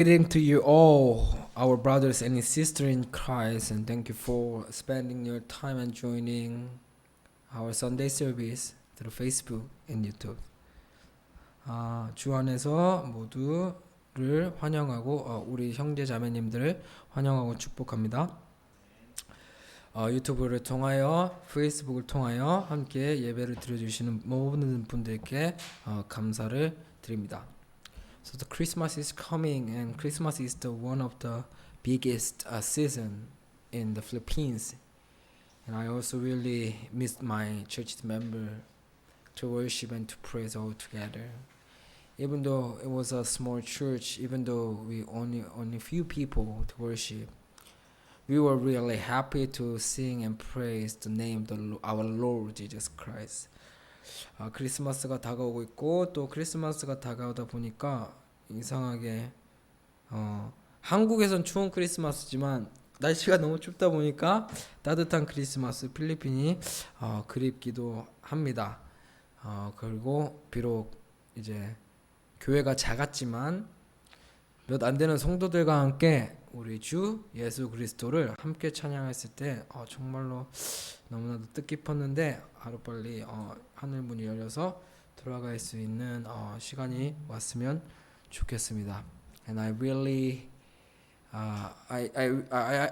Greeting to you all, our brothers and sisters in Christ, and thank you for spending your time and joining our Sunday service through Facebook and YouTube. 주 안에서 모두를 환영하고 우리 형제 자매님들을 환영하고 축복합니다. 유튜브를 통하여 페이스북을 통하여 함께 예배를 드려주시는 모든 분들께 감사를 드립니다. So the Christmas is coming, and Christmas is the one of the biggest season in the Philippines. And I also really miss my church member to worship and to praise all together. Even though it was a small church, even though we only few people to worship, we were really happy to sing and praise the name of our Lord Jesus Christ. 크리스마스가 다가오고 있고 또 크리스마스가 다가오다 보니까 이상하게 한국에선 추운 크리스마스지만 날씨가 너무 춥다 보니까 따뜻한 크리스마스 필리핀이 그립기도 합니다. 그리고 비록 이제 교회가 작았지만 몇 안 되는 성도들과 함께 우리 주 예수 그리스도를 함께 찬양했을 때 정말로 너무나도 뜻깊었는데 하루빨리 하늘 문이 열려서 돌아갈 수 있는 시간이 왔으면 좋겠습니다. And I really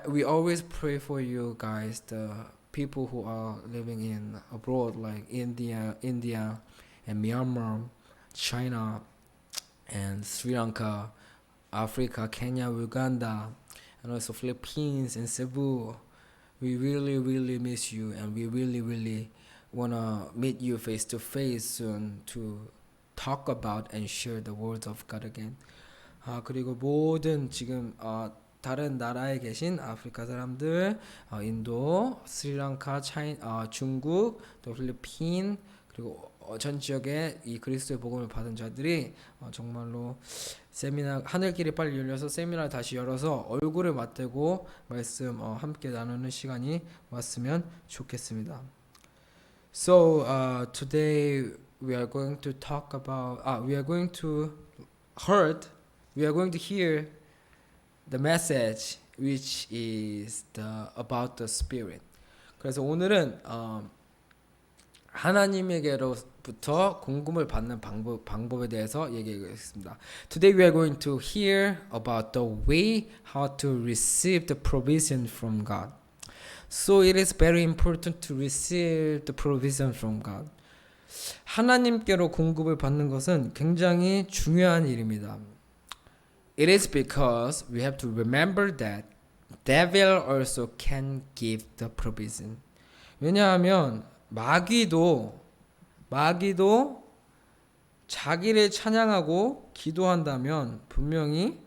we always pray for you guys, the people who are living in abroad like India and Myanmar, China and Sri Lanka, Africa, Kenya, Uganda, and also Philippines and Cebu. We really miss you, and we really wanna meet you face to face soon to talk about and share the words of God again. 그리고 모든 지금 다른 나라에 계신 아프리카 사람들, 인도, 스리랑카, 중국, 또 필리핀, 그리고 전 지역에 이 그리스도의 복음을 받은 자들이 정말로 세미나 하늘길이 빨리 열려서 세미나를 다시 열어서 얼굴을 맞대고 말씀 함께 나누는 시간이 왔으면 좋겠습니다. So today we are going to talk about we are going to hear the message which is about the spirit. 그래서 오늘은 하나님에게로부터 공급을 받는 방법에 대해서 얘기하겠습니다. Today we are going to hear about the way how to receive the provision from God. So it is very important to receive the provision from God. 하나님께로 공급을 받는 것은 굉장히 중요한 일입니다. It is because we have to remember that devil also can give the provision. 왜냐하면 마귀도 자기를 찬양하고 기도한다면 분명히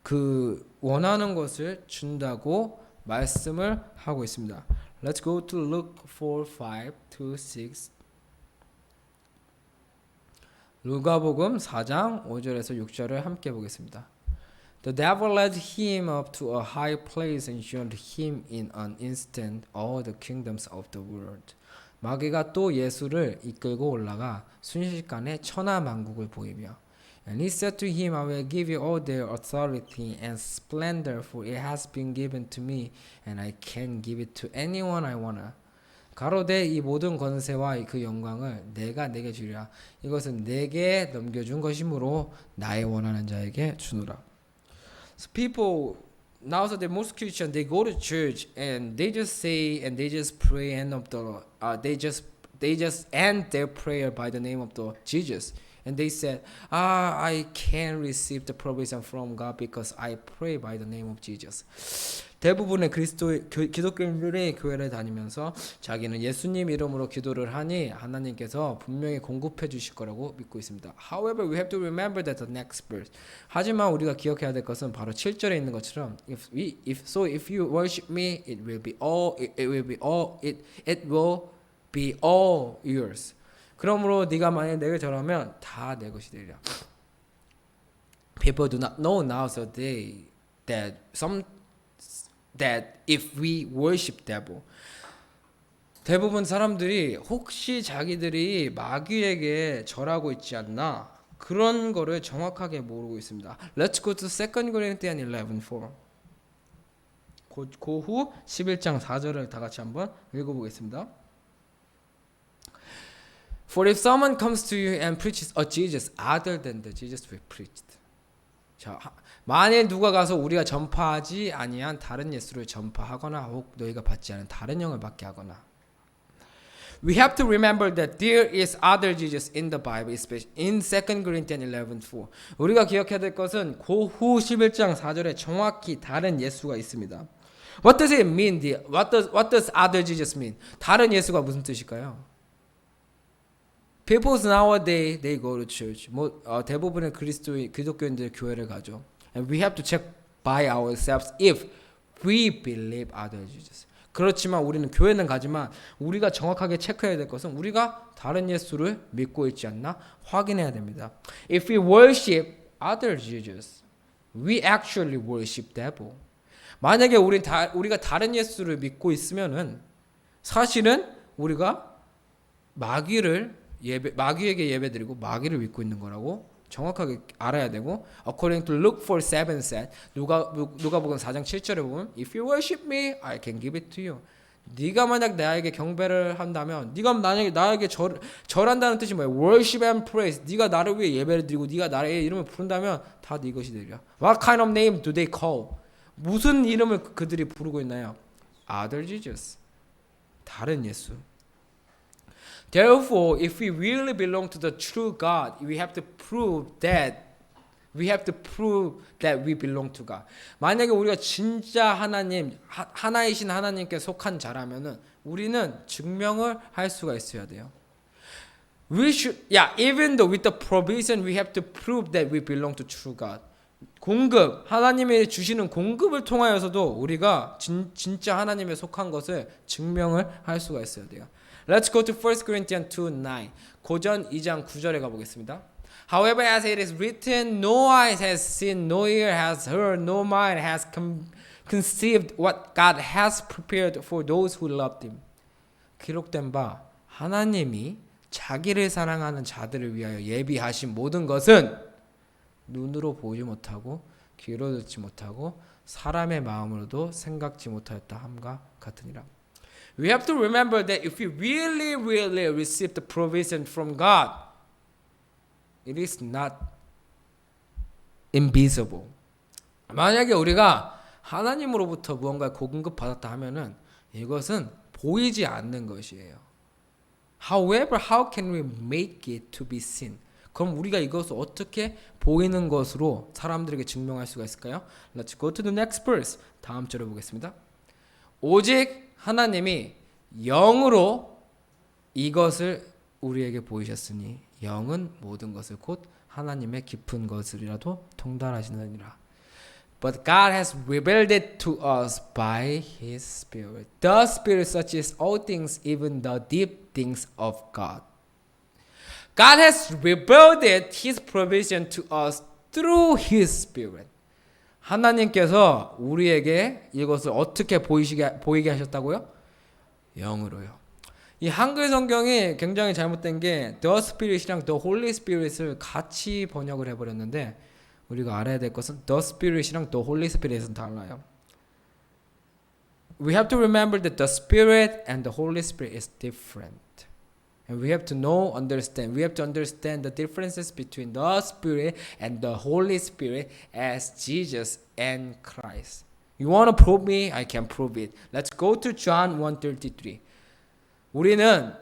그 원하는 것을 준다고 말씀을 하고 있습니다. Let's go to Luke 4:5-6. 루가복음 4장 5절에서 6절을 함께 보겠습니다. The devil led him up to a high place and showed him in an instant all the kingdoms of the world. 마귀가 또 예수를 이끌고 올라가 순식간에 천하만국을 보이며 And he said to him, I will give you all their authority and splendor, for it has been given to me, and I can give it to anyone I wanna. 가로되 이 모든 권세와 그 영광을 내가 내게 주리라. 이것은 내게 넘겨준 것이므로 나의 원하는 자에게 주노라. So people nowadays most Christians they go to church and they just say and they just pray and they just end their prayer by the name of the Jesus. And they said, I can receive the provision from God because I pray by the name of Jesus. 대부분의 기독교인들이 교회를 다니면서 자기는 예수님 이름으로 기도를 하니 하나님께서 분명히 공급해 주실 거라고 믿고 있습니다. However, we have to remember that the next verse. 하지만 우리가 기억해야 될 것은 바로 7절에 있는 것처럼 if you worship me, it will be all yours. 그러므로 네가 만약 내게 절하면 다 내 것이 되리라. People do not know nowadays that if we worship devil, 대부분 사람들이 혹시 자기들이 마귀에게 절하고 있지 않나 그런 거를 정확하게 모르고 있습니다. Let's go to 2 Corinthians 11:4. 고후 11장 4절을 다 같이 한번 읽어보겠습니다. For if someone comes to you and preaches a Jesus other than the Jesus we preached. 자, 만일 누가 가서 우리가 전파하지 아니한 다른 예수를 전파하거나 혹 너희가 받지 않은 다른 영을 받게 하거나. We have to remember that there is other Jesus in the Bible, especially in 2 Corinthians 11:4. 우리가 기억해야 될 것은 고후 11장 4절에 정확히 다른 예수가 있습니다. What does it mean? What does other Jesus mean? 다른 예수가 무슨 뜻일까요? People nowadays they go to church. 대부분의 기독교인들 교회를 가죠. And we have to check by ourselves if we believe other Jesus. 그렇지만 우리는 교회는 가지만 우리가 정확하게 체크해야 될 것은 우리가 다른 예수를 믿고 있지 않나 확인해야 됩니다. If we worship other Jesus, we actually worship devil. 만약에 우리가 다른 예수를 믿고 있으면은 사실은 우리가 마귀에게 예배드리고 마귀를 믿고 있는 거라고 정확하게 알아야 되고 according to Luke 4:7 said 누가복음 4장 7절에 보면 if you worship me, I can give it to you. 네가 만약 나에게 경배를 한다면 네가 만약에 나에게 절한다는 뜻이 뭐예요? Worship and praise. 네가 나를 위해 예배를 드리고 네가 나의 이름을 부른다면 다 네 것이 되리라. What kind of name do they call? 무슨 이름을 그들이 부르고 있나요? Other Jesus. 다른 예수. Therefore, if we really belong to the true God, we have to prove that we belong to God. 만약에 우리가 진짜 하나이신 하나님께 속한 자라면은 우리는 증명을 할 수가 있어야 돼요. Even though with the provision, we have to prove that we belong to true God. 하나님이 주시는 공급을 통하여서도 우리가 진짜 하나님에 속한 것을 증명을 할 수가 있어야 돼요. Let's go to 1 Corinthians 2:9. 고전 2장 9절에 가보겠습니다. However, as it is written, no eye has seen, no ear has heard, no mind has conceived what God has prepared for those who loved Him. 기록된 바 하나님이 자기를 사랑하는 자들을 위하여 예비하신 모든 것은 눈으로 보지 못하고 귀로 듣지 못하고 사람의 마음으로도 생각지 못하였다 함과 같으니라. We have to remember that if we really receive the provision from God, it is not invisible. 만약에 우리가 하나님으로부터 무언가 공급받았다 하면은 이것은 보이지 않는 것이에요. However, how can we make it to be seen? 그럼 우리가 이것을 어떻게 보이는 것으로 사람들에게 증명할 수가 있을까요? Let's go to the next verse. 다음 절을 보겠습니다. 오직 하나님이 영으로 이것을 우리에게 보이셨으니 영은 모든 것을 곧 하나님의 깊은 것을이라도 통달하시느니라. But God has revealed it to us by His Spirit. The Spirit searches all things, even the deep things of God. God has revealed His provision to us through His Spirit. 하나님께서 우리에게 이것을 어떻게 보이게 하셨다고요? 영으로요. 이 한글 성경이 굉장히 잘못된 게 The Spirit이랑 The Holy Spirit을 같이 번역을 해버렸는데 우리가 알아야 될 것은 The Spirit이랑 The Holy Spirit은 달라요. We have to remember that the Spirit and the Holy Spirit is different. And we have to understand. We have to understand the differences between the Spirit and the Holy Spirit as Jesus and Christ. You want to prove me? I can prove it. Let's go to John 1:33. 우리는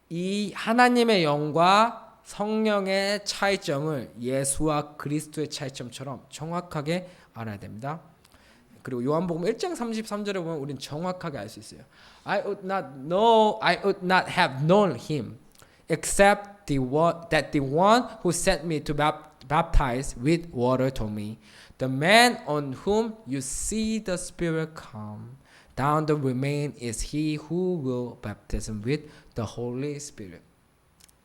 이 하나님의 영과 성령의 차이점을 예수와 그리스도의 차이점처럼 정확하게 알아야 됩니다. 그리고 요한복음 1장 33절에 보면 우리는 정확하게 알 수 있어요. I would not have known him except that the one who sent me to baptize with water told me, the man on whom you see the Spirit come down the remain is he who will baptize with the Holy Spirit.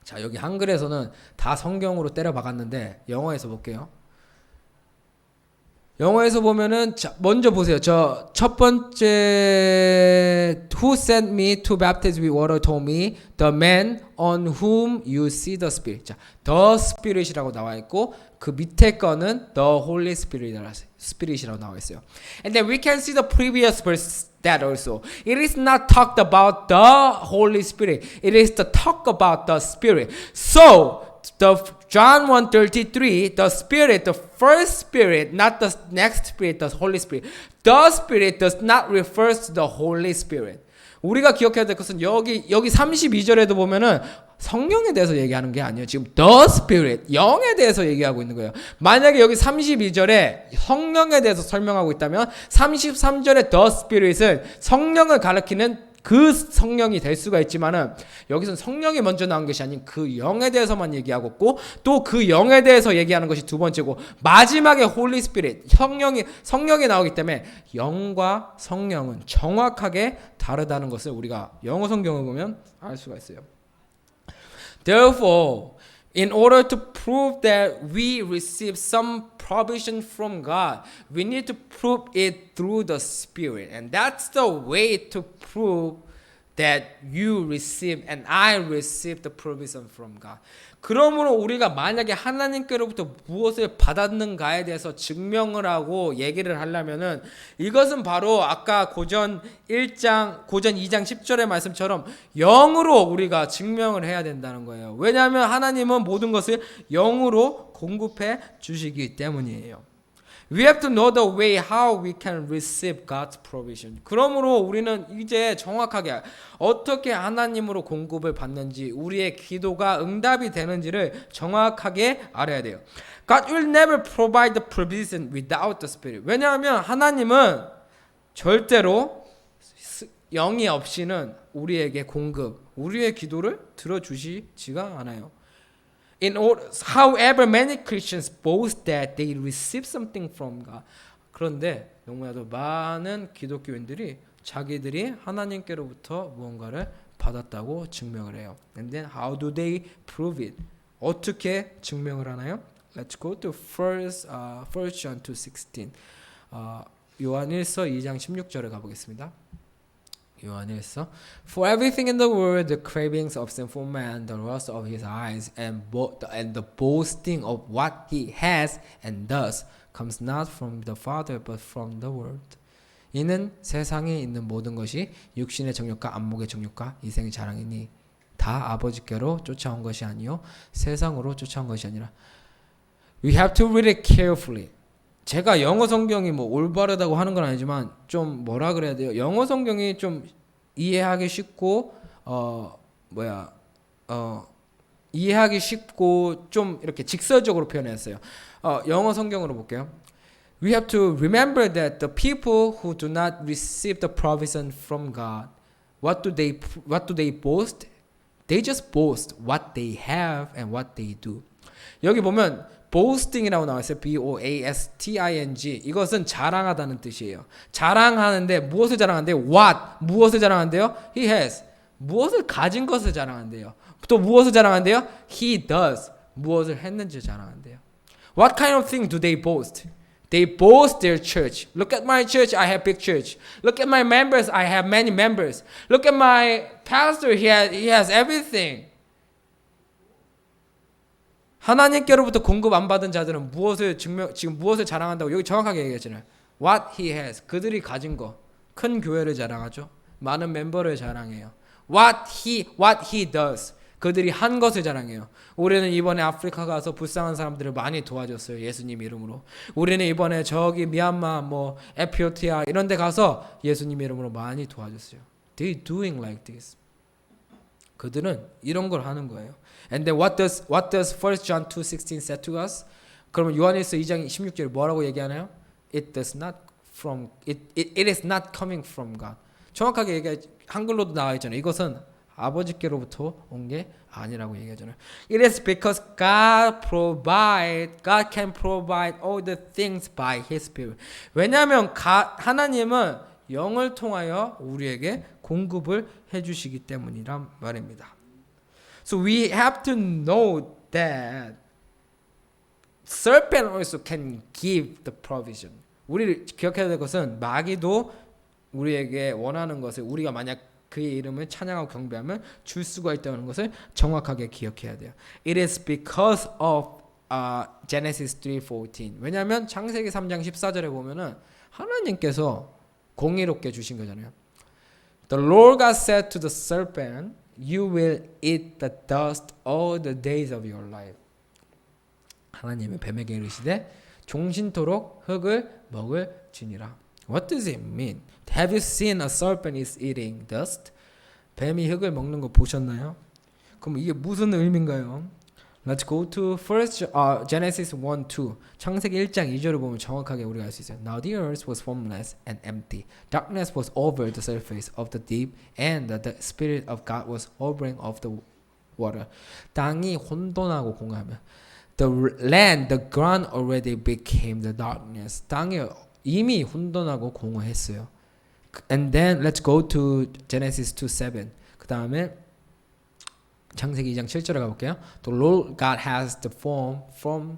자, 여기 한글에서는 다 성경으로 때려 박았는데 영어에서 볼게요. 영어에서 보면은 자, 먼저 보세요. 저 첫 번째 Who sent me to baptize with water told me the man on whom you see the Spirit. 자, the Spirit이라고 나와 있고 그 밑에 거는 the Holy Spirit이라고 나와 있어요. And then we can see the previous verse that also. It is not talked about the Holy Spirit. It is the talk about the Spirit. So the John 1:33, the Spirit, the first Spirit, not the next Spirit, the Holy Spirit. The Spirit does not refer to the Holy Spirit. 우리가 기억해야 될 것은 여기 32절에도 보면은 성령에 대해서 얘기하는 게 아니에요. 지금 the Spirit, 영에 대해서 얘기하고 있는 거예요. 만약에 여기 32절에 성령에 대해서 설명하고 있다면 33절에 the Spirit은 성령을 가리키는 그 성령이 될 수가 있지만은 여기서는 성령이 먼저 나온 것이 아닌 그 영에 대해서만 얘기하고 있고 또 그 영에 대해서 얘기하는 것이 두 번째고 마지막에 Holy Spirit 성령이 나오기 때문에 영과 성령은 정확하게 다르다는 것을 우리가 영어 성경을 보면 알 수가 있어요. Therefore, in order to prove that we receive some provision from God, we need to prove it through the Spirit. And that's the way to prove that you receive and I receive the provision from God. 그러므로 우리가 만약에 하나님께로부터 무엇을 받았는가에 대해서 증명을 하고 얘기를 하려면은 이것은 바로 아까 고전 2장 10절의 말씀처럼 영으로 우리가 증명을 해야 된다는 거예요. 왜냐하면 하나님은 모든 것을 영으로 공급해 주시기 때문이에요. We have to know the way how we can receive God's provision. 그러므로 우리는 이제 정확하게 어떻게 하나님으로 공급을 받는지 우리의 기도가 응답이 되는지를 정확하게 알아야 돼요. God will never provide the provision without the Spirit. 왜냐하면 하나님은 절대로 영이 없이는 우리에게 우리의 기도를 들어주시지가 않아요. However, many Christians boast that they receive something from God. 그런데 너무나도 많은 기독교인들이 자기들이 하나님께로부터 무언가를 받았다고 증명을 해요. And then how do they prove it? 어떻게 증명을 하나요? Let's go to 1 John 2:16. 요한일서 2장 16절에 가보겠습니다. 요한일서 For everything in the world, the cravings of sinful man, the lust of his eyes, and the boasting of what he has and does, comes not from the Father, but from the world. 이는 세상에 있는 모든 것이 육신의 정욕과 안목의 정욕과 이생의 자랑이니 다 아버지께로 쫓아온 것이 아니요 세상으로 쫓아온 것이 아니라. We have to read it carefully. 제가 영어 성경이 뭐 올바르다고 하는 건 아니지만 좀 뭐라 그래야 돼요? 영어 성경이 좀 이해하기 쉽고 이해하기 쉽고 좀 이렇게 직설적으로 표현했어요. 영어 성경으로 볼게요. We have to remember that the people who do not receive the provision from God, what do they boast? They just boast what they have and what they do. 여기 보면 boasting이라고 나와 있어요. B-O-A-S-T-I-N-G. 이것은 자랑하다는 뜻이에요. 자랑하는데 무엇을 자랑하는데요? What? 무엇을 자랑하는데요? He has. 무엇을 가진 것을 자랑한대요. 또 무엇을 자랑한대요? He does. 무엇을 했는지 자랑한대요. What kind of thing do they boast? They boast their church. Look at my church, I have big church. Look at my members, I have many members. Look at my pastor, he has everything. 하나님께로부터 공급 안 받은 자들은 지금 무엇을 자랑한다고 여기 정확하게 얘기했잖아요. What he has. 그들이 가진 거. 큰 교회를 자랑하죠. 많은 멤버를 자랑해요. What he does. 그들이 한 것을 자랑해요. 우리는 이번에 아프리카 가서 불쌍한 사람들을 많이 도와줬어요. 예수님 이름으로. 우리는 이번에 저기 미얀마 에티오피아 이런 데 가서 예수님 이름으로 많이 도와줬어요. They doing like this. 그들은 이런 걸 하는 거예요. And then what does 1 John 2:16 say to us? 그러면 요한일서 2장 16절 뭐라고 얘기하나요? It is not coming from God. 정확하게 한글로도 나와 있잖아요. 이것은 아버지께로부터 온 게 아니라고 얘기하잖아요. It is because God can provide all the things by His Spirit. 왜냐하면 하나님은 영을 통하여 우리에게 공급을 해주시기 때문이란 말입니다. So we have to know that serpent also can give the provision. 우리를 기억해야 될 것은 마귀도 우리에게 원하는 것을 우리가 만약 그의 이름을 찬양하고 경배하면 줄 수가 있다는 것을 정확하게 기억해야 돼요. It is because of Genesis 3:14. 왜냐하면 창세기 3장 14절에 보면은 하나님께서 공의롭게 주신 거잖아요. The Lord God said to the serpent, "You will eat the dust all the days of your life." 하나님은 뱀에게 이르시되 종신토록 흙을 먹을지니라. What does it mean? Have you seen a serpent is eating dust? 뱀이 흙을 먹는 거 보셨나요? 그럼 이게 무슨 의미인가요? Let's go to first Genesis 1:2. 창세기 1장 2절을 보면 정확하게 우리가 알 수 있어요. Now the earth was formless and empty. Darkness was over the surface of the deep, and the spirit of God was hovering over the water. 땅이 혼돈하고 공허하며 the land, the ground already became the darkness. 땅이 이미 혼돈하고 공허했어요. And then let's go to Genesis 2:7. 그 다음에 창세기 2장 7절에 가볼게요. The Lord God has the form from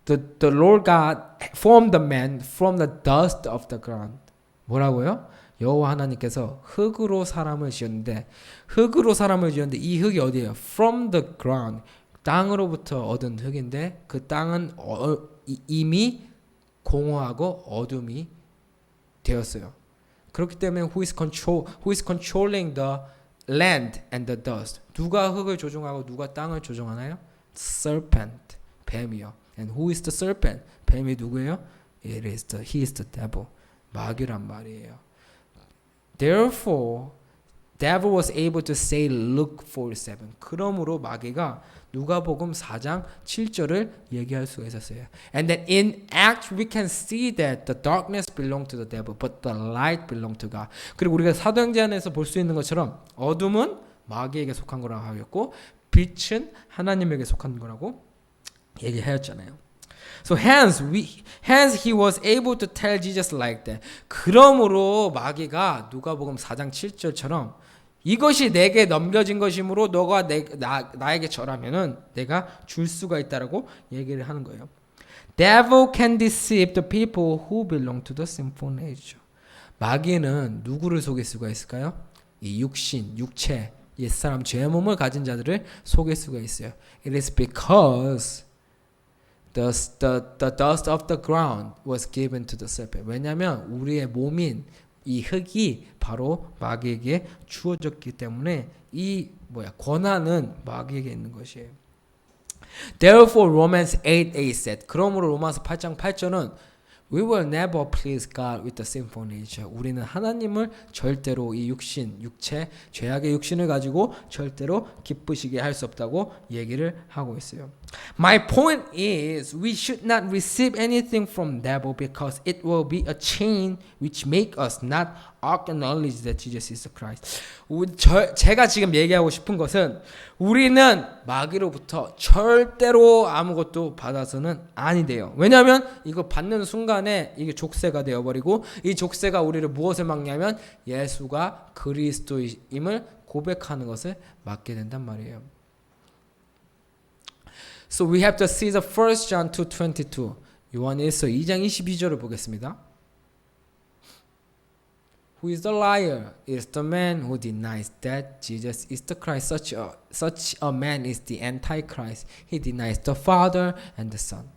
the Lord God formed the man from the dust of the ground. 뭐라고요? 여호와 하나님께서 흙으로 사람을 지었는데 이 흙이 어디예요? From the ground. 땅으로부터 얻은 흙인데 그 땅은 이미 공허하고 어둠이 되었어요. 그렇기 때문에 who is controlling the land and the dust. 누가 흙을 조종하고 누가 땅을 조종하나요? Serpent, 뱀이요. And who is the serpent? 뱀이 누구예요? He is the devil. 마귀란 말이에요. Therefore, devil was able to say Luke 4:7. 그러므로 마귀가 누가복음 4장 7절을 얘기할 수가 있었어요. And then in Acts we can see that the darkness belonged to the devil, but the light belonged to God. 그리고 우리가 사도행전에서 볼 수 있는 것처럼 어둠은 마귀에게 속한 거라고 하였고 빛은 하나님에게 속한 거라고 얘기하였잖아요. So hence he was able to tell Jesus like that. 그러므로 마귀가 누가복음 4장 7절처럼 이것이 내게 넘겨진 것이므로 너가 나에게 절하면은 내가 줄 수가 있다라고 얘기를 하는 거예요. Devil can deceive the people who belong to the sinful nature. 마귀는 누구를 속일 수가 있을까요? 이 육체, 옛사람 죄의 몸을 가진 자들을 속일 수가 있어요. It is because the dust of the ground was given to the serpent. 왜냐하면 우리의 몸인 이 흙이 바로 마귀에게 주어졌기 때문에 이 권한은 마귀에게 있는 것이에요. Therefore Romans 8:8 said. 그러므로 로마서 8장 8절은 We will never please God with the sinful nature. 우리는 하나님을 절대로 이 육체, 죄악의 육신을 가지고 절대로 기쁘시게 할 수 없다고 얘기를 하고 있어요. My point is we should not receive anything from devil because it will be a chain which make us not acknowledge that Jesus is the Christ. 제가 지금 얘기하고 싶은 것은 우리는 마귀로부터 절대로 아무것도 받아서는 아니 돼요. 왜냐하면 이거 받는 순간에 이게 족쇄가 되어버리고 이 족쇄가 우리를 무엇을 막냐면 예수가 그리스도임을 고백하는 것을 막게 된단 말이에요. So we have to see the 1 John 2:22. 요한일서 2장 22절을 보겠습니다. Who is the liar? It is the man who denies that Jesus is the Christ. Such a man is the Antichrist. He denies the Father and the Son.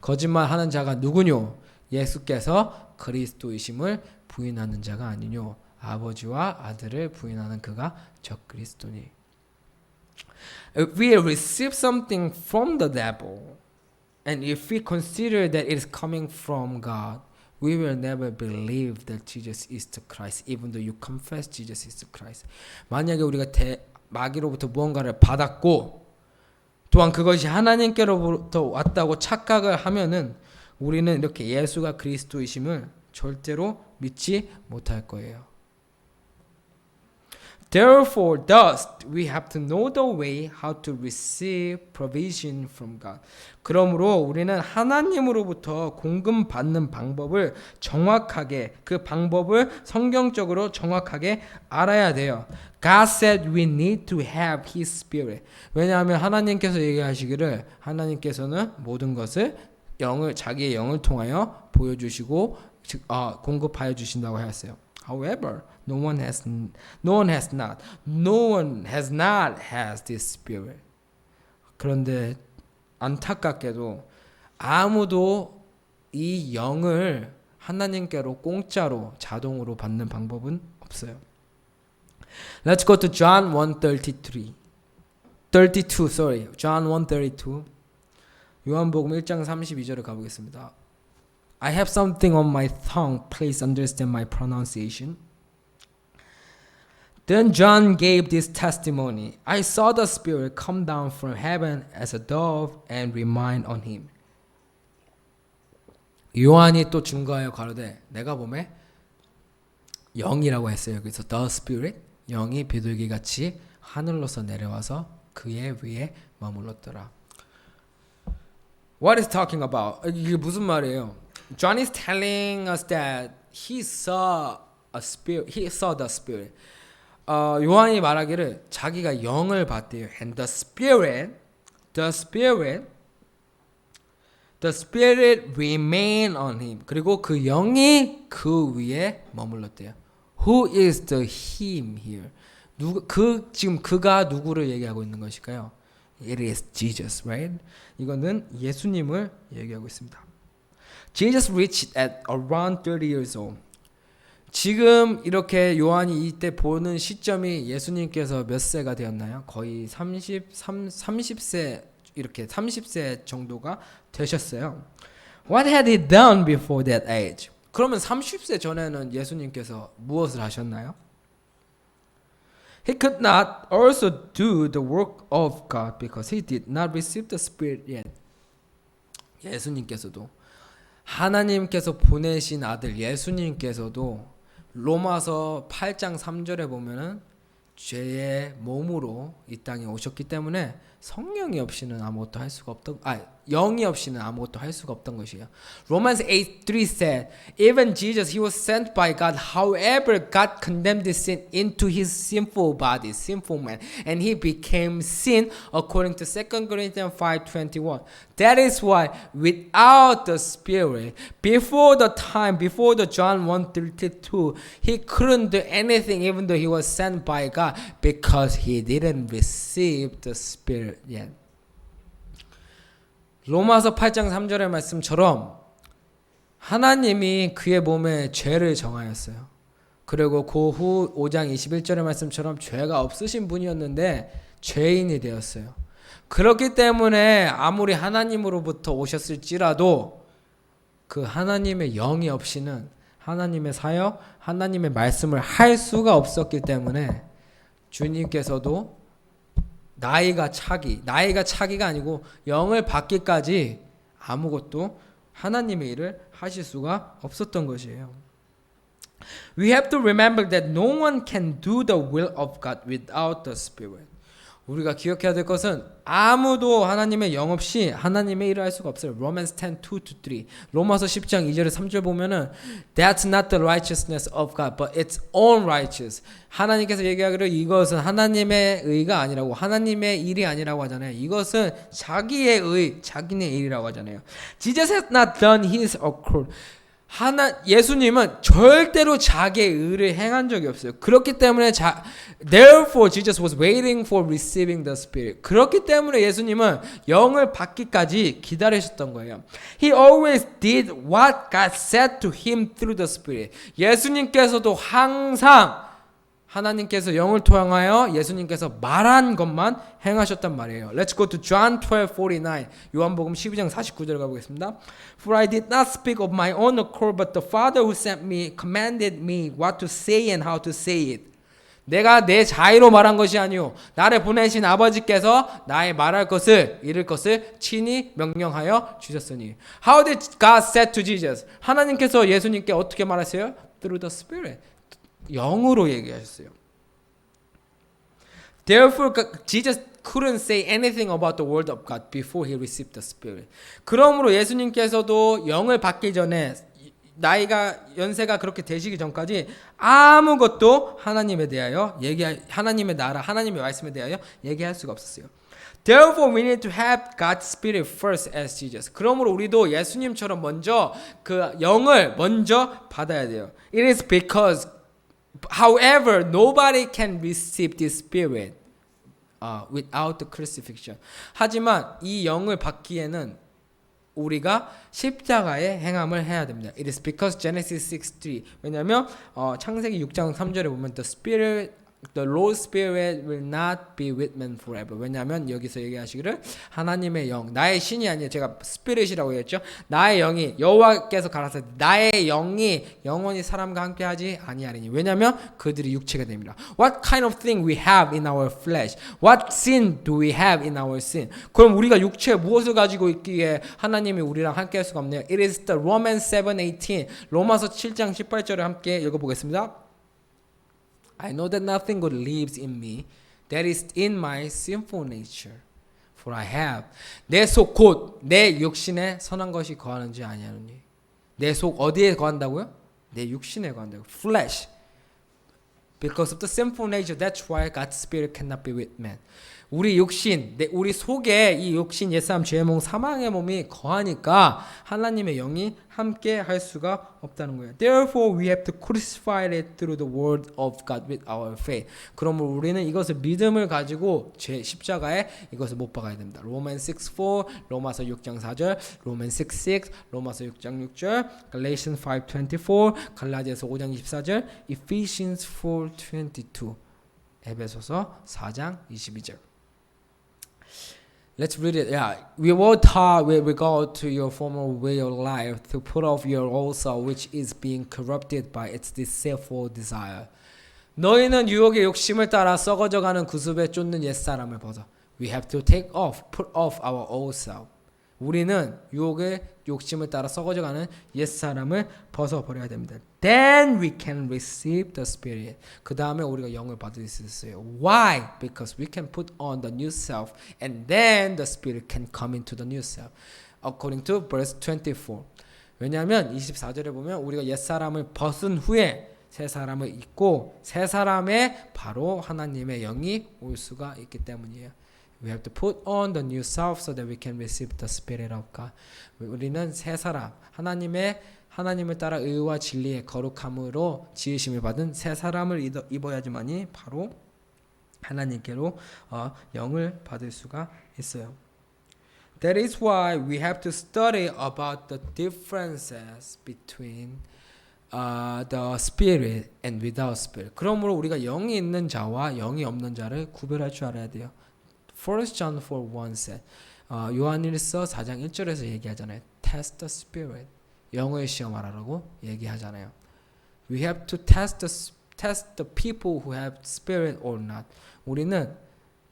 거짓말하는 자가 누구뇨? 예수께서 그리스도이심을 부인하는 자가 아니뇨. 아버지와 아들을 부인하는 그가 적그리스도니. If we receive something from the devil, and if we consider that it is coming from God, we will never believe that Jesus is the Christ, even though you confess Jesus is the Christ. 만약에 우리가 마귀로부터 무언가를 받았고, 또한 그것이 하나님께로부터 왔다고 착각을 하면은 우리는 이렇게 예수가 그리스도이심을 절대로 믿지 못할 거예요. Therefore, thus, we have to know the way how to receive provision from God. 그러므로 우리는 하나님으로부터 공급받는 방법을 정확하게, 그 방법을 성경적으로 정확하게 알아야 돼요. God said we need to have His Spirit. 왜냐하면 하나님께서 얘기하시기를 하나님께서는 모든 것을 자기의 영을 통하여 보여주시고 공급하여 주신다고 하였어요. However, no one has not has this spirit. 그런데 안타깝게도 아무도 이 영을 하나님께로 공짜로 자동으로 받는 방법은 없어요. Let's go to John 1:32. John 1:32. 요한복음 1장 32절을 가보겠습니다. I have something on my tongue. Please understand my pronunciation. Then John gave this testimony. I saw the Spirit come down from heaven as a dove and remain on him. 요한이 또 증거하여 가로되 내가 보매 영이라고 했어요. 그래서 the Spirit, 영이 비둘기같이 하늘로서 내려와서 그의 위에 머물렀더라. What is talking about? 이게 무슨 말이에요? John is telling us that he saw the Spirit. 요한이 말하기를 자기가 영을 봤대요. And the Spirit remained on him. 그리고 그 영이 그 위에 머물렀대요. Who is the him here? 지금 그가 누구를 얘기하고 있는 것일까요? It is Jesus, right? 이거는 예수님을 얘기하고 있습니다. Jesus reached at around 30 years old. 지금 이렇게 요한이 이때 보는 시점이 예수님께서 몇 세가 되었나요? 거의 30세 이렇게 30세 정도가 되셨어요. What had he done before that age? 그러면 30세 전에는 예수님께서 무엇을 하셨나요? He could not also do the work of God because he did not receive the Spirit yet. 예수님께서도 하나님께서 보내신 아들 예수님께서도 로마서 8장 3절에 보면은 죄의 몸으로 이 땅에 오셨기 때문에 성령이 없이는 아무것도 할 수가 없던 영이 없이는 아무것도 할 수가 없던 것이에요. Romans 8:3 said, even Jesus, he was sent by God. However, God condemned the sin into his sinful body, sinful man, and he became sin according to 2 Corinthians 5:21. That is why without the Spirit, before the John 1:32, he couldn't do anything even though he was sent by God because he didn't receive the Spirit yet. 로마서 8장 3절의 말씀처럼 하나님이 그의 몸에 죄를 정하였어요. 그리고 그 후 5장 21절의 말씀처럼 죄가 없으신 분이었는데 죄인이 되었어요. 그렇기 때문에 아무리 하나님으로부터 오셨을지라도 그 하나님의 영이 없이는 하나님의 사역, 하나님의 말씀을 할 수가 없었기 때문에 주님께서도 나이가 차기가 아니고 영을 받기까지 아무것도 하나님의 일을 하실 수가 없었던 것이에요. We have to remember that no one can do the will of God without the Spirit. 우리가 기억해야 될 것은 아무도 하나님의 영 없이 하나님의 일을 할 수가 없어요. Romans 10:2-3. 로마서 10장 2절에 3절 보면은 That's not the righteousness of God, but its own righteous. 하나님께서 얘기하기를 이것은 하나님의 의가 아니라고, 하나님의 일이 아니라고 하잖아요. 이것은 자기의 의, 자기네 일이라고 하잖아요. Jesus has not done his accord. 예수님은 절대로 자기의 의를 행한 적이 없어요. 그렇기 때문에 Therefore Jesus was waiting for receiving the Spirit. 그렇기 때문에 예수님은 영을 받기까지 기다리셨던 거예요. He always did what God said to him through the Spirit. 예수님께서도 항상 하나님께서 영을 통하여 예수님께서 말한 것만 행하셨단 말이에요. Let's go to John 12:49. 요한복음 12장 49절 가보겠습니다. For I did not speak of my own accord, but the Father who sent me commanded me what to say and how to say it. 내가 내 자의로 말한 것이 아니요 나를 보내신 아버지께서 나의 말할 것을 이를 것을 친히 명령하여 주셨으니. How did God say to Jesus? 하나님께서 예수님께 어떻게 말하세요? Through the Spirit. 영으로 얘기하셨어요. Therefore, Jesus couldn't say anything about the word of God before he received the Spirit. 그러므로 예수님께서도 영을 받기 전에 나이가 연세가 그렇게 되시기 전까지 아무것도 하나님에 대하여 하나님의 나라, 하나님의 말씀에 대하여 얘기할 수가 없었어요. Therefore, we need to have God's Spirit first as Jesus. 그러므로 우리도 예수님처럼 먼저 그 영을 먼저 받아야 돼요. It is because, however, nobody can receive this Spirit without the crucifixion. 하지만 이 영을 받기에는 우리가 십자가의 행함을 해야 됩니다. It is because Genesis 6:3. 왜냐하면 창세기 6장 3절에 보면 the Lord Spirit will not be with men forever. 왜냐하면 여기서 얘기하시기를 하나님의 영, 나의 신이 아니에요. 제가 Spirit이라고 했죠. 나의 영이 여호와께서 가라사대 나의 영이 영원히 사람과 함께하지 아니하리니. 왜냐하면 그들이 육체가 됩니다. What kind of thing we have in our flesh? What sin do we have in our sin? 그럼 우리가 육체에 무엇을 가지고 있기에 하나님이 우리랑 함께할 수가 없네요. It is the Romans 7:18. 로마서 7장 18절을 함께 읽어보겠습니다. I know that nothing good lives in me, that is in my sinful nature. For I have 내 속 곧 내 육신에 선한 것이 거하는지 아니하느니. 내 속 어디에 거한다고요? 내 육신에 거한다고. Flesh. Because of the sinful nature, that's why God's Spirit cannot be with man. 우리 육신, 우리 속에 이 육신 옛사람 죄의 몸 사망의 몸이 거하니까 하나님의 영이 함께 할 수가 없다는 거예요. Therefore we have to crucify it through the word of God with our faith. 그러므로 우리는 이것을 믿음을 가지고 제 십자가에 이것을 못 박아야 됩니다. Romans 6:4, 로마서 6장 4절, Romans 6:6, 로마서 6장 6절, Galatians 5:24, 갈라디아서 5장 24절, Ephesians 4:22, 에베소서 4장 22절. Let's read it. Yeah, we were taught with regard to your former way of life to put off your old self, which is being corrupted by its deceitful desire. 너희는 유혹의 욕심을 따라 썩어져가는 구습에 쫓는 옛사람을 벗어. We have to take off, put off our old self. 우리는 유혹의 욕심을 따라 썩어져가는 옛사람을 벗어버려야 됩니다. Then we can receive the Spirit. 그 다음에 우리가 영을 받을 수 있어요. Why? Because we can put on the new self and then the Spirit can come into the new self. According to verse 24. 왜냐하면 24절에 보면 우리가 옛사람을 벗은 후에 새 사람을 입고 새 사람에 바로 하나님의 영이 올 수가 있기 때문이에요. We have to put on the new self so that we can receive the Spirit of God. 우리는 새 사람, 하나님을 따라 의와 진리의 거룩함으로 지으심을 받은 새 사람을 입어야지만이 바로 하나님께로 영을 받을 수가 있어요. That is why we have to study about the differences between the spirit and without spirit. 그러므로 우리가 영이 있는 자와 영이 없는 자를 구별할 줄 알아야 돼요. 1 John 4:1 said, 요한일서 4장 1절에서 얘기하잖아요. Test the spirit. 영을 시험하라고 얘기하잖아요. We have to test the people who have spirit or not. 우리는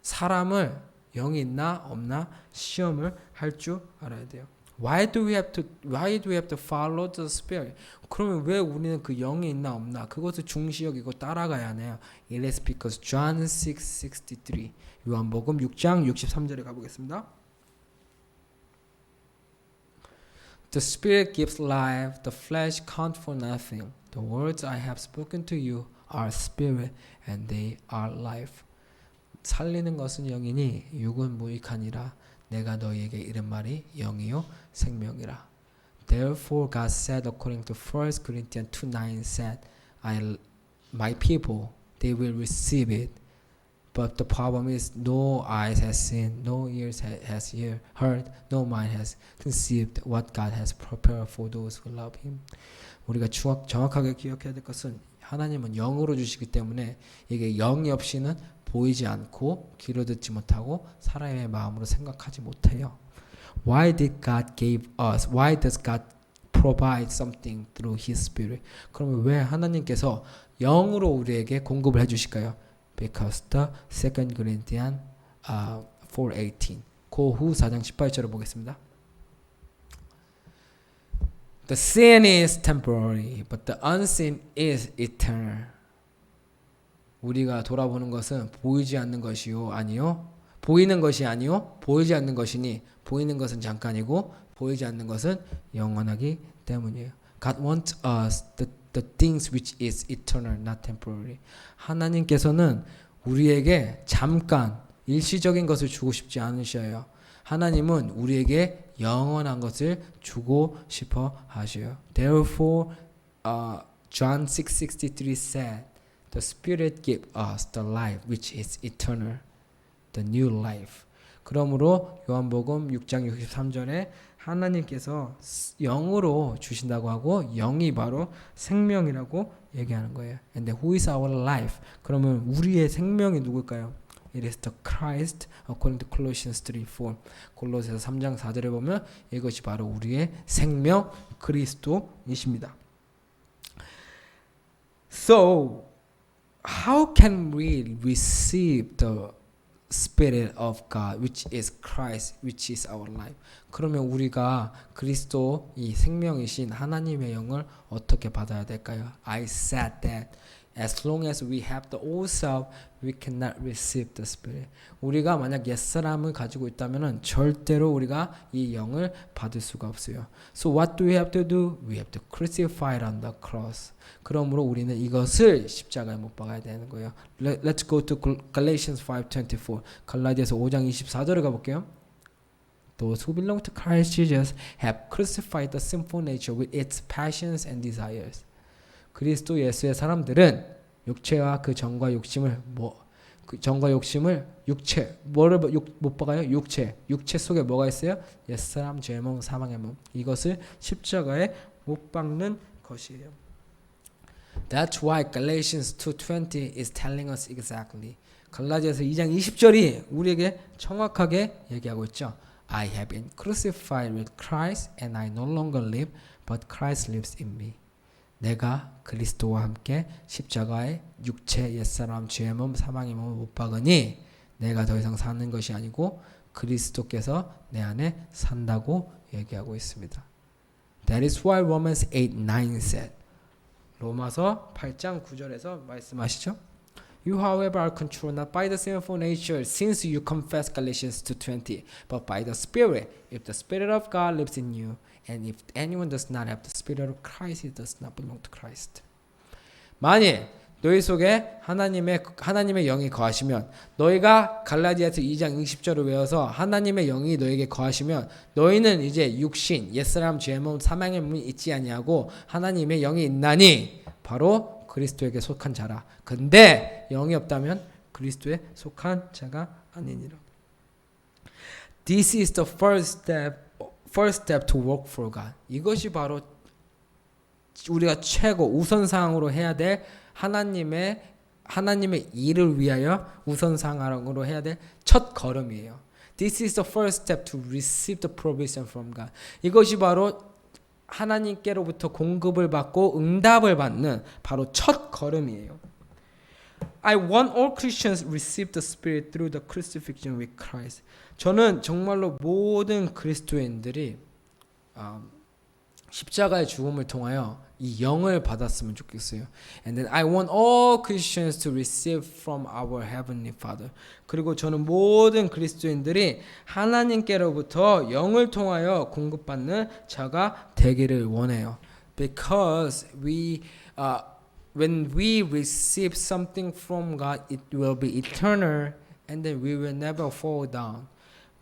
사람을 영이 있나 없나 시험을 할 줄 알아야 돼요. Why do we have to follow the spirit? 그러면 왜 우리는 그 영이 있나 없나 그것을 중시 여기고 따라가야 하나요? It is because John 6:63. 요한복음 6장 63절에 가보겠습니다. The spirit gives life, the flesh count for nothing. The words I have spoken to you are spirit and they are life. 살리는 것은 영이니 육은 무익하니라. 내가 너희에게 이른 말이 영이요 생명이라. Therefore God said according to 1 Corinthians 2:9 said, my people, they will receive it. But the problem is no eyes has seen, no ears has heard, no mind has conceived what God has prepared for those who love Him. 우리가 정확하게 기억해야 될 것은 하나님은 영으로 주시기 때문에 이게 영이 없이는 보이지 않고 귀로 듣지 못하고 사람의 마음으로 생각하지 못해요. Why did God give us? Why does God provide something through His Spirit? 그러면 왜 하나님께서 영으로 우리에게 공급을 해주실까요? Because the 2 Corinthians 4:18. 그 후 4장 18절을 보겠습니다. The sin is temporary, but the unseen is eternal. 우리가 돌아보는 것은 보이지 않는 것이요 아니요 보이는 것이 아니요 보이지 않는 것이니 보이는 것은 잠깐이고 보이지 않는 것은 영원하기 때문이에요. God wants us the things which is eternal, not temporary. 하나님께서는 우리에게 잠깐 일시적인 것을 주고 싶지 않으셔요. 하나님은 우리에게 영원한 것을 주고 싶어 하셔요. Therefore, John 6:63 said, "The Spirit gives us the life which is eternal, the new life." 그러므로 요한복음 6장 63절에 하나님께서 영으로 주신다고 하고 영이 바로 생명이라고 얘기하는 거예요. And who is our life? 그러면 우리의 생명이 누굴까요? It is the Christ according to Colossians 3:4. 골로새서 3장 4절에 보면 이것이 바로 우리의 생명 그리스도이십니다. So, how can we receive the Spirit of God, which is Christ, which is our life? 그러면 우리가 그리스도 이 생명이신 하나님의 영을 어떻게 받아야 될까요? I said that as long as we have the old self, we cannot receive the Spirit. 우리가 만약 옛사람을 가지고 있다면 절대로 우리가 이 영을 받을 수가 없어요. So what do we have to do? We have to crucify it on the cross. 그러므로 우리는 이것을 십자가에 못 박아야 되는 거예요. Let's go to Galatians 5:24. 갈라디아서 5장 24절을 가볼게요. Those who belong to Christ Jesus have crucified the sinful nature with its passions and desires. 그리스도 예수의 사람들은 육체와 그 정과 욕심을 뭐를 못 박아요? 육체 속에 뭐가 있어요? 옛사람, 죄몸, 사망의 몸. 이것을 십자가에 못 박는 것이에요. That's why Galatians 2:20 is telling us exactly. 갈라디아서 2장 20절이 우리에게 정확하게 얘기하고 있죠. I have been crucified with Christ and I no longer live, but Christ lives in me. 내가 그리스도와 함께 십자가에 육체, 옛사람, 죄의 몸, 사망의 몸을 못 박으니 내가 더 이상 사는 것이 아니고 그리스도께서 내 안에 산다고 얘기하고 있습니다. That is why Romans 8:9 said. 로마서 8장 9절에서 말씀하시죠. You, however, are controlled not by the sinful nature, since you confess Galatians 2:20, but by the Spirit, if the Spirit of God lives in you. And if anyone does not have the Spirit of Christ, he does not belong to Christ. 만일 너희 속에 하나님의 영이 거하시면, 너희가 갈라디아서 2장 20절을 외워서 하나님의 영이 너에게 거하시면 너희는 이제 육신, 옛사람, 죄몸, 사망의 몸이 있지 아니하고 하나님의 영이 있나니 바로 그리스도에게 속한 자라. 근데 영이 없다면 그리스도에 속한 자가 아니니라. This is the first step to work for God. 이것이 바로 우리가 최고 우선사항으로 해야 될 하나님의 일을 위하여 우선사항으로 해야 될 첫 걸음이에요. This is the first step to receive the provision from God. 이것이 바로 하나님께로부터 공급을 받고 응답을 받는 바로 첫 걸음이에요. I want all Christians receive the Spirit through the crucifixion with Christ. 저는 정말로 모든 그리스도인들이 십자가의 죽음을 통하여 이 영을 받았으면 좋겠어요. And then I want all Christians to receive from our Heavenly Father. 그리고 저는 모든 그리스도인들이 하나님께로부터 영을 통하여 공급받는 자가 되기를 원해요. Because when we receive something from God, it will be eternal, and then we will never fall down.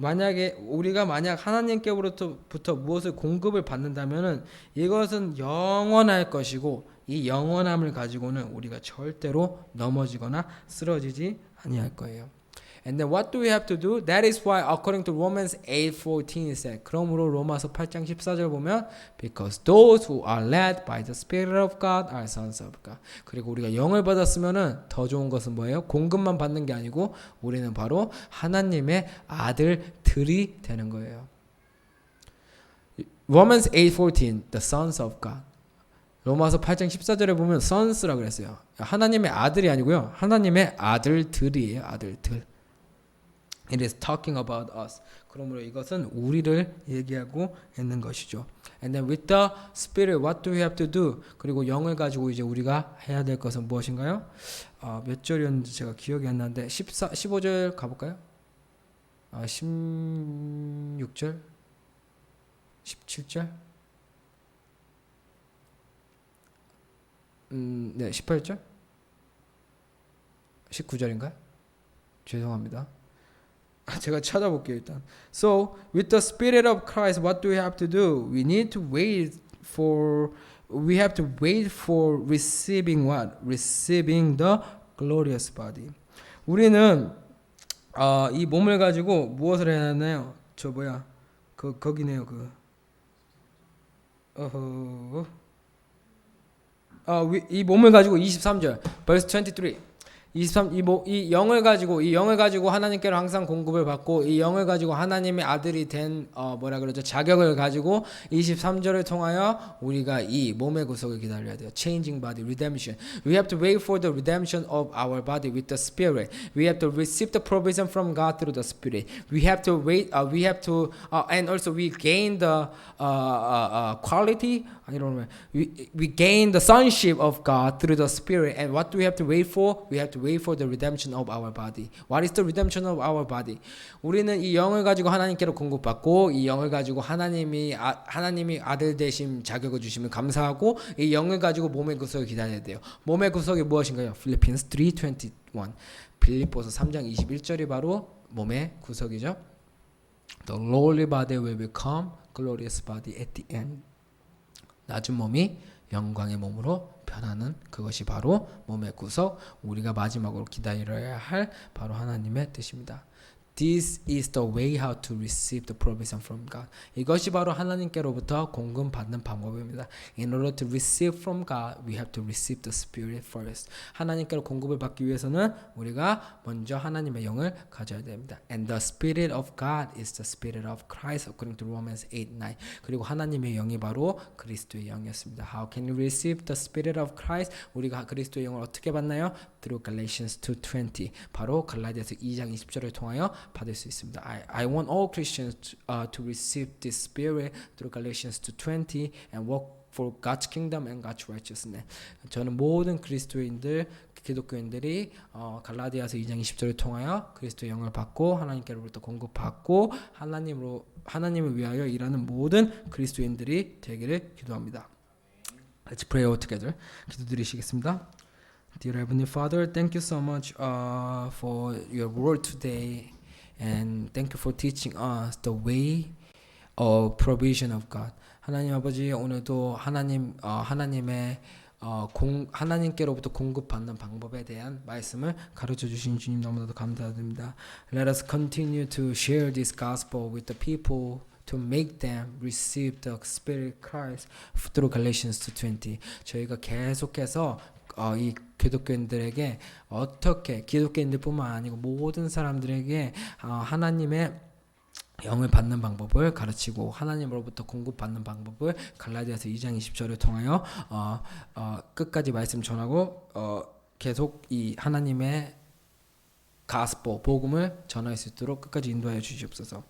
우리가 만약 하나님께로부터 무엇을 공급을 받는다면은 이것은 영원할 것이고 이 영원함을 가지고는 우리가 절대로 넘어지거나 쓰러지지 아니할 거예요. And then what do we have to do? That is why according to Romans 8:14 said. 그러므로 로마서 8장 14절 보면 because those who are led by the Spirit of God are sons of God. 그리고 우리가 영을 받았으면은 더 좋은 것은 뭐예요? 공급만 받는 게 아니고 우리는 바로 하나님의 아들들이 되는 거예요. Romans 8:14 the sons of God. 로마서 8장 14절에 보면 sons라고 그랬어요. 하나님의 아들이 아니고요. 하나님의 아들들이에요. 아들들. It is talking about us. 그러므로 이것은 우리를 얘기하고 있는 것이죠. And then with the Spirit, what do we have to do? 그리고 영을 가지고 이제 우리가 해야 될 것은 무엇인가요? 몇 절이었는지 제가 기억이 안 나는데 15절 가볼까요? 16절? 17절? 네, 18절? 19절인가요? 죄송합니다. 제가 찾아볼게요 일단. So with the Spirit of Christ, what do we have to do? We have to wait for receiving what? Receiving the glorious body. 우리는 이 몸을 가지고 무엇을 해야 하나요? 저 뭐야? 거기네요. 이 몸을 가지고 23절, verse 23. 이 영을 가지고 하나님께로 항상 공급을 받고 이 영을 가지고 하나님의 아들이 된 자격을 가지고 23절을 통하여 우리가 이 몸의 구속을 기다려야 돼요. Changing body, redemption. We have to wait for the redemption of our body with the Spirit. We have to receive the provision from God through the Spirit. We have to wait. And also we gain the quality. I don't know. We gain the sonship of God through the Spirit. And what do we have to wait for? We have to wait for the redemption of our body. What is the redemption of our body? 우리는 이 영을 가지고 하나님께로 공급받고 이 영을 가지고 하나님이 아들 되심 자격을 주시면 감사하고 이 영을 가지고 몸의 구속을 기다려야 돼요. 몸의 구속이 무엇인가요? Philippians 3:21. 빌립보서 3장 21절이 바로 몸의 구속이죠. The lowly body will become glorious body at the end. 낮은 몸이 영광의 몸으로 변하는 그것이 바로 몸의 구속, 우리가 마지막으로 기다려야 할 바로 하나님의 뜻입니다. This is the way how to receive the provision from God. 이것이 바로 하나님께로부터 공급받는 방법입니다. In order to receive from God, we have to receive the Spirit first. 하나님께로 공급을 받기 위해서는 우리가 먼저 하나님의 영을 가져야 됩니다. And the Spirit of God is the Spirit of Christ, according to Romans 8:9. 그리고 하나님의 영이 바로 그리스도의 영이었습니다. How can we receive the Spirit of Christ? 우리가 그리스도의 영을 어떻게 받나요? Through Galatians 2:20. 바로 갈라디아서 2장 20절을 통하여 받을 수 있습니다. I want all Christians to receive this Spirit through Galatians 2:20 and walk for God's kingdom and God's righteousness. 저는 모든 기독교인들이 갈라디아서 2장 20절을 통하여 그리스도의 영을 받고 하나님께로부터 공급받고 하나님을 위하여 일하는 모든 그리스도인들이 되기를 기도합니다. Let's pray all together. 기도드리시겠습니다. Dear Heavenly Father, thank you so much for your word today. And thank you for teaching us the way of provision of God. 하나님 아버지, 오늘도 하나님께로부터 공급받는 방법에 대한 말씀을 가르쳐 주신 주님 너무나도 감사드립니다. Let us continue to share this gospel with the people to make them receive the Spirit Christ through Galatians 2:20. 저희가 계속해서 이 기독교인들에게 어떻게 기독교인들뿐만 아니고 모든 사람들에게 하나님의 영을 받는 방법을 가르치고 하나님으로부터 공급받는 방법을 갈라디아서 2장 20절을 통하여 끝까지 말씀 전하고 계속 이 하나님의 gospel, 복음을 전할 수 있도록 끝까지 인도하여 주시옵소서.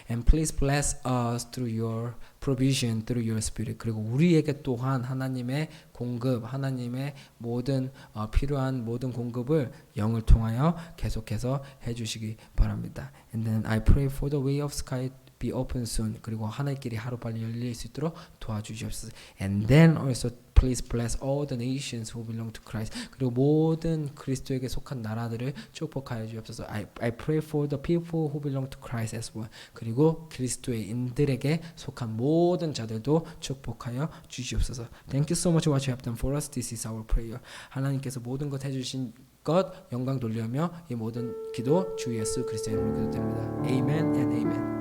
And please bless us through your provision, through your spirit. 그리고 우리에게 또한 하나님의 공급, 하나님의 모든 필요한 모든 공급을 영을 통하여 계속해서 해주시기 바랍니다. And then I pray for the way of sky be open soon. 그리고 하늘길이 하루빨리 열릴 수 있도록 도와주시옵소서. And then also Please bless all the nations who belong to Christ. 그리고 모든 그리스도에게 속한 나라들을 축복하여 주옵소서. I pray for the people who belong to Christ as well. 그리고 그리스도의 인들에게 속한 모든 자들도 축복하여 주시옵소서. Thank you so much for what you have done for us. This is our prayer. 하나님께서 모든 것 해주신 것 영광 돌리며 이 모든 기도 주 예수 그리스도의 이름으로 기도드립니다. Amen and amen.